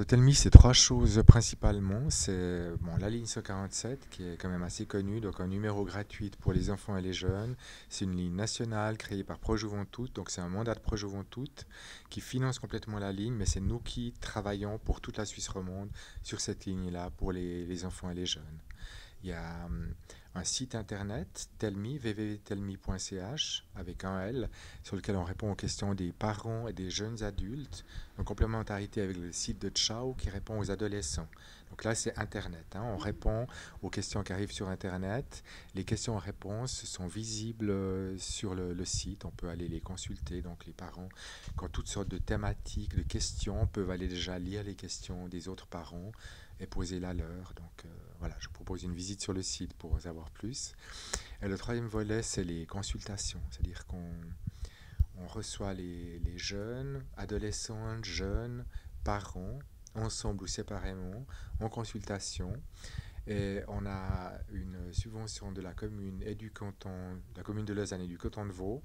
Telmi, c'est trois choses principalement. C'est bon, la ligne 147 qui est quand même assez connue, donc un numéro gratuit pour les enfants et les jeunes. C'est une ligne nationale créée par Projuventud, donc c'est un mandat de Projuventud qui finance complètement la ligne, mais c'est nous qui travaillons pour toute la Suisse romande sur cette ligne-là pour les enfants et les jeunes. Il y a un site internet, Telmi, www.telmi.ch, avec un L, sur lequel on répond aux questions des parents et des jeunes adultes, en complémentarité avec le site de Ciao qui répond aux adolescents. Donc là, c'est Internet. On répond aux questions qui arrivent sur Internet. Les questions-réponses sont visibles sur le site. On peut aller les consulter. Donc les parents, qui ont toutes sortes de thématiques, de questions, peuvent aller déjà lire les questions des autres parents et poser la leur. Donc voilà, je propose une visite sur le site pour en savoir plus. Et le troisième volet, c'est les consultations. C'est-à-dire qu'on reçoit les jeunes, adolescents, jeunes, parents, ensemble ou séparément, en consultation. Et on a une subvention de la commune et du canton, de la commune de Lausanne et du canton de Vaud,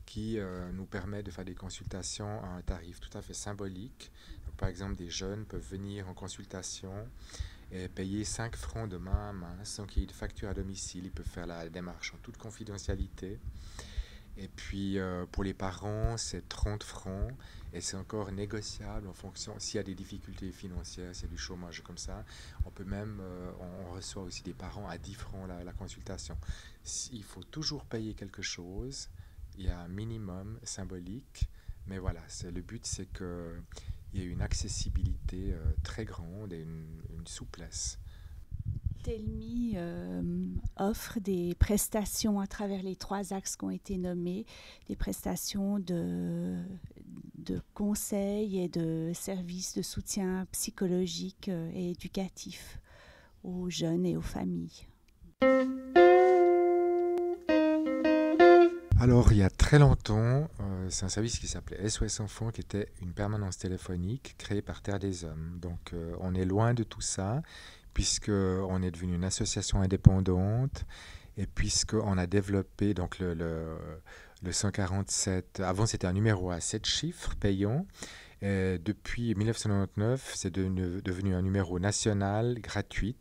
qui nous permet de faire des consultations à un tarif tout à fait symbolique. Donc, par exemple, des jeunes peuvent venir en consultation et payer 5 francs de main à main sans qu'il y ait de facture à domicile. Ils peuvent faire la démarche en toute confidentialité. Et puis pour les parents, c'est 30 francs et c'est encore négociable en fonction s'il y a des difficultés financières, s'il y a du chômage comme ça. On peut même, on reçoit aussi des parents à 10 francs la consultation. Il faut toujours payer quelque chose. Il y a un minimum symbolique, mais voilà, le but, c'est qu'il y ait une accessibilité très grande et une souplesse. Telmi offre des prestations à travers les trois axes qui ont été nommés, des prestations de conseils et de services de soutien psychologique et éducatif aux jeunes et aux familles. Alors, il y a très longtemps, c'est un service qui s'appelait SOS Enfants, qui était une permanence téléphonique créée par Terre des Hommes. Donc, on est loin de tout ça, puisqu'on est devenu une association indépendante, et puisqu'on a développé donc le 147. Avant, c'était un numéro à 7 chiffres payant. Et depuis 1999, c'est devenu un numéro national, gratuit,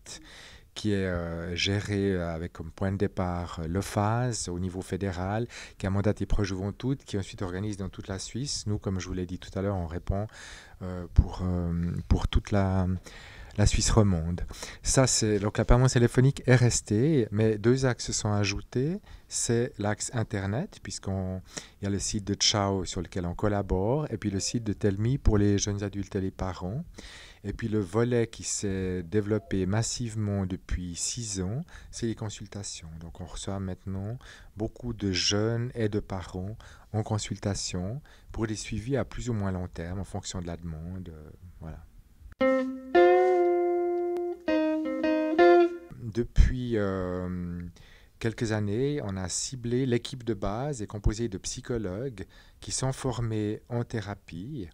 qui est géré avec comme point de départ l'OFAS au niveau fédéral, qui a mandaté Projuventud, qui ensuite organise dans toute la Suisse. Nous, comme je vous l'ai dit tout à l'heure, on répond pour toute la Suisse romande. Ça, c'est donc la permanence téléphonique est restée, mais deux axes se sont ajoutés. C'est l'axe Internet, puisqu'il y a le site de Ciao sur lequel on collabore, et puis le site de Telmi pour les jeunes adultes et les parents. Et puis le volet qui s'est développé massivement depuis 6 ans, c'est les consultations. Donc on reçoit maintenant beaucoup de jeunes et de parents en consultation pour des suivis à plus ou moins long terme en fonction de la demande. Voilà. Depuis quelques années, on a ciblé l'équipe de base est composée de psychologues qui sont formés en thérapie.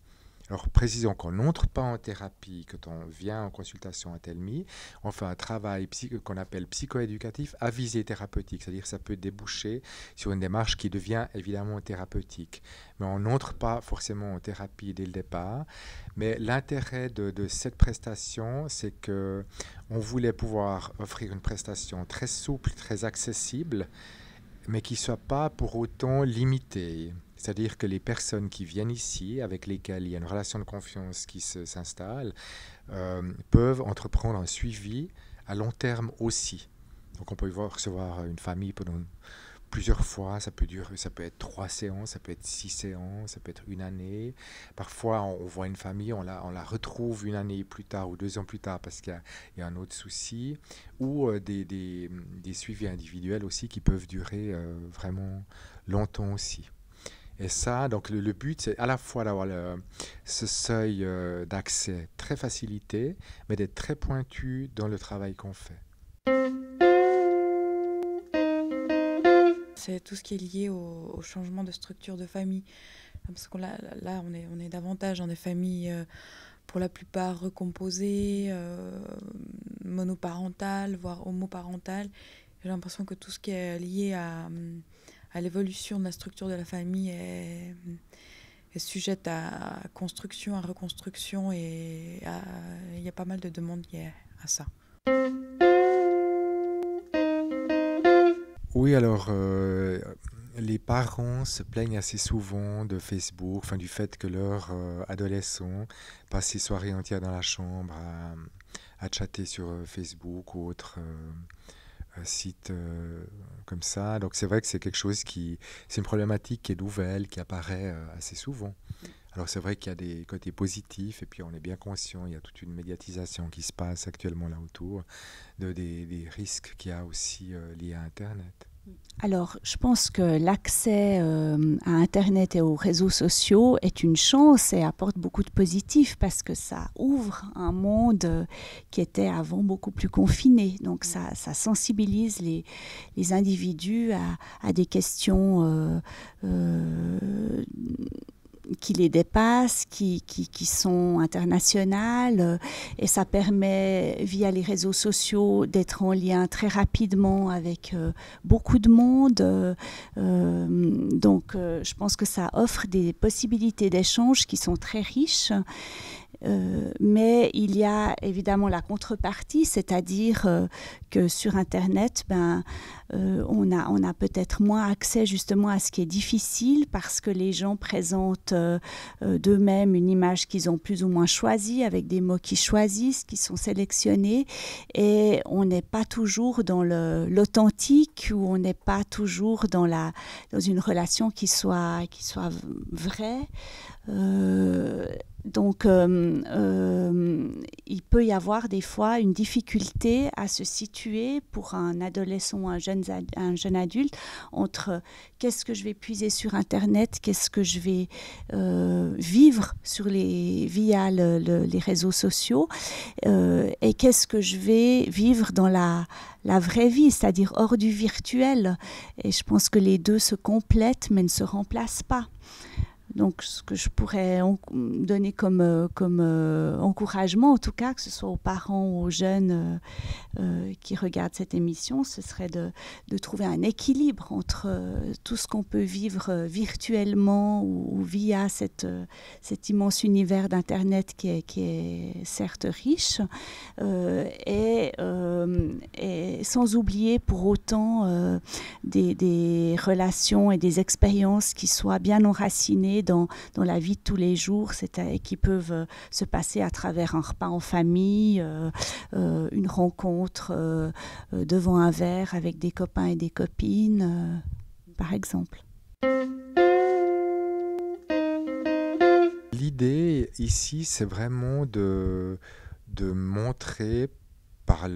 Alors précisons qu'on n'entre pas en thérapie quand on vient en consultation à Telmi. On fait un travail qu'on appelle psychoéducatif à visée thérapeutique, c'est-à-dire que ça peut déboucher sur une démarche qui devient évidemment thérapeutique. Mais on n'entre pas forcément en thérapie dès le départ. Mais l'intérêt de cette prestation, c'est que on voulait pouvoir offrir une prestation très souple, très accessible, mais qui ne soit pas pour autant limitée. C'est-à-dire que les personnes qui viennent ici, avec lesquelles il y a une relation de confiance qui s'installe, peuvent entreprendre un suivi à long terme aussi. Donc on peut recevoir une famille pendant plusieurs fois, ça peut être 3 séances, ça peut être 6 séances, ça peut être une année. Parfois, on voit une famille, on la retrouve une année plus tard ou 2 ans plus tard parce qu'il y a un autre souci. Ou des suivis individuels aussi qui peuvent durer vraiment longtemps aussi. Et ça, donc le but, c'est à la fois d'avoir ce seuil d'accès très facilité, mais d'être très pointu dans le travail qu'on fait. C'est tout ce qui est lié au changement de structure de famille. Parce que là on est davantage dans des familles pour la plupart recomposées, monoparentales, voire homoparentales. J'ai l'impression que tout ce qui est lié à l'évolution de la structure de la famille est sujette à construction, à reconstruction, et il y a pas mal de demandes liées à ça. Oui, alors les parents se plaignent assez souvent de Facebook, enfin du fait que leurs adolescents passent des soirées entières dans la chambre à chatter sur Facebook ou autres sites comme ça. Donc c'est vrai que c'est quelque chose c'est une problématique qui est nouvelle, qui apparaît assez souvent. Alors c'est vrai qu'il y a des côtés positifs et puis on est bien conscient, il y a toute une médiatisation qui se passe actuellement là autour des risques qu'il y a aussi liés à Internet. Alors, je pense que l'accès à Internet et aux réseaux sociaux est une chance et apporte beaucoup de positifs parce que ça ouvre un monde qui était avant beaucoup plus confiné. Donc, ça sensibilise les individus à des questions qui les dépassent, qui sont internationales, et ça permet, via les réseaux sociaux, d'être en lien très rapidement avec beaucoup de monde. Donc, je pense que ça offre des possibilités d'échange qui sont très riches. Mais il y a évidemment la contrepartie, c'est-à-dire que sur Internet, on a peut-être moins accès justement à ce qui est difficile parce que les gens présentent d'eux-mêmes une image qu'ils ont plus ou moins choisie, avec des mots qu'ils choisissent, qui sont sélectionnés, et on n'est pas toujours dans l'authentique, ou on n'est pas toujours dans une relation qui soit vraie. Donc, il peut y avoir des fois une difficulté à se situer pour un adolescent ou un jeune adulte entre qu'est-ce que je vais puiser sur Internet, qu'est-ce que je vais vivre via les réseaux sociaux, et qu'est-ce que je vais vivre dans la vraie vie, c'est-à-dire hors du virtuel. Et je pense que les deux se complètent mais ne se remplacent pas. Donc, ce que je pourrais donner comme encouragement, en tout cas, que ce soit aux parents ou aux jeunes qui regardent cette émission, ce serait de trouver un équilibre entre tout ce qu'on peut vivre virtuellement ou via cet immense univers d'Internet qui est certes riche, et sans oublier pour autant des relations et des expériences qui soient bien enracinées dans la vie de tous les jours, et qui peuvent se passer à travers un repas en famille, une rencontre devant un verre avec des copains et des copines, par exemple. L'idée ici, c'est vraiment de montrer par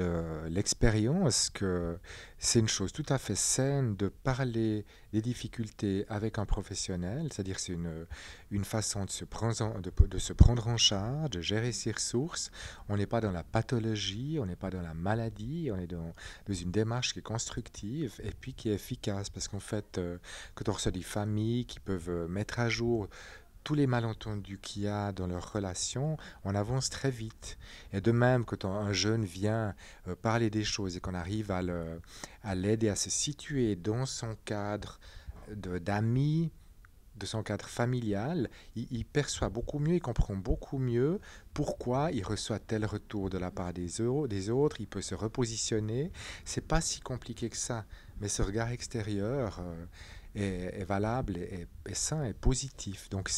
l'expérience que c'est une chose tout à fait saine de parler des difficultés avec un professionnel, c'est-à-dire c'est une façon de se prendre en charge, de gérer ses ressources. On n'est pas dans la pathologie, on n'est pas dans la maladie, on est dans une démarche qui est constructive et puis qui est efficace, parce qu'en fait, quand on reçoit des familles qui peuvent mettre à jour tous les malentendus qu'il y a dans leur relation, on avance très vite. Et de même, quand un jeune vient parler des choses et qu'on arrive à l'aider à se situer dans son cadre d'amis, de son cadre familial, il perçoit beaucoup mieux, il comprend beaucoup mieux pourquoi il reçoit tel retour de la part des autres, il peut se repositionner. C'est pas si compliqué que ça, mais ce regard extérieur est valable, est sain, est positif. Donc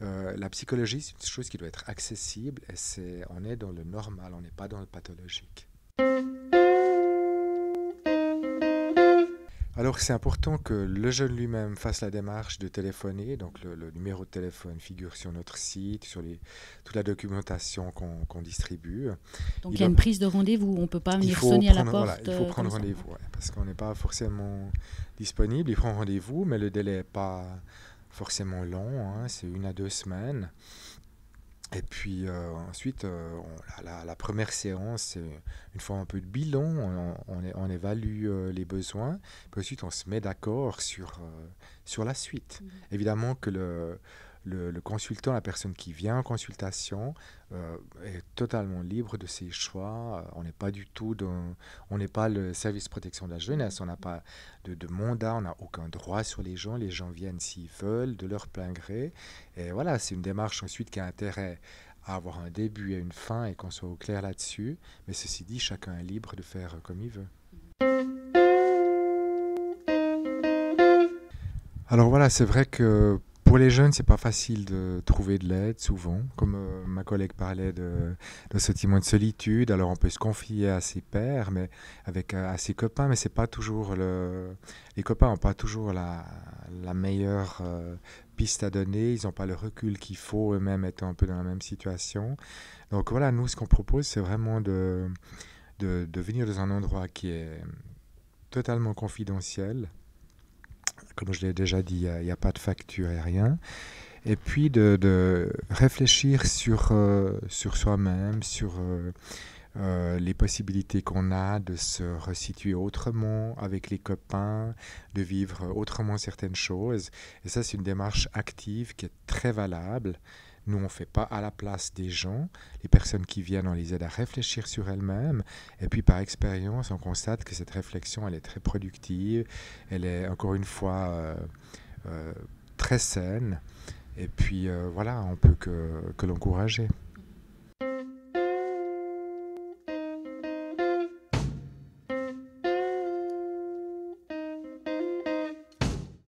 la psychologie, c'est une chose qui doit être accessible, et on est dans le normal, on n'est pas dans le pathologique. Alors c'est important que le jeune lui-même fasse la démarche de téléphoner, donc le numéro de téléphone figure sur notre site, sur toute la documentation qu'on distribue. Donc il y a une prise de rendez-vous, on ne peut pas venir sonner à la porte. Voilà, il faut prendre rendez-vous, parce qu'on n'est pas forcément disponible. Il prend rendez-vous, mais le délai n'est pas forcément long, c'est 1 à 2 semaines. Et puis ensuite, la première séance, c'est une fois un peu de bilan, on évalue les besoins, puis ensuite on se met d'accord sur la suite. Évidemment que le consultant, la personne qui vient en consultation, est totalement libre de ses choix. On n'est pas du tout on n'est pas le service protection de la jeunesse, on n'a pas de mandat, on n'a aucun droit sur les gens viennent s'ils veulent, de leur plein gré. Et voilà, c'est une démarche ensuite qui a intérêt à avoir un début et une fin et qu'on soit au clair là-dessus. Mais ceci dit, chacun est libre de faire comme il veut. Alors voilà, c'est vrai que pour les jeunes, c'est pas facile de trouver de l'aide souvent. Comme ma collègue parlait de sentiment de solitude, alors on peut se confier à ses pairs, mais à ses copains, mais c'est pas toujours les copains n'ont pas toujours la meilleure piste à donner. Ils n'ont pas le recul qu'il faut, eux-mêmes étant un peu dans la même situation. Donc voilà, nous, ce qu'on propose, c'est vraiment de venir dans un endroit qui est totalement confidentiel. Comme je l'ai déjà dit, il n'y a pas de facture et rien. Et puis de réfléchir sur soi-même, sur les possibilités qu'on a de se resituer autrement avec les copains, de vivre autrement certaines choses. Et ça, c'est une démarche active qui est très valable. Nous, on ne fait pas à la place des gens. Les personnes qui viennent, on les aide à réfléchir sur elles-mêmes. Et puis, par expérience, on constate que cette réflexion, elle est très productive. Elle est, encore une fois, très saine. Et puis, voilà, on ne peut que l'encourager.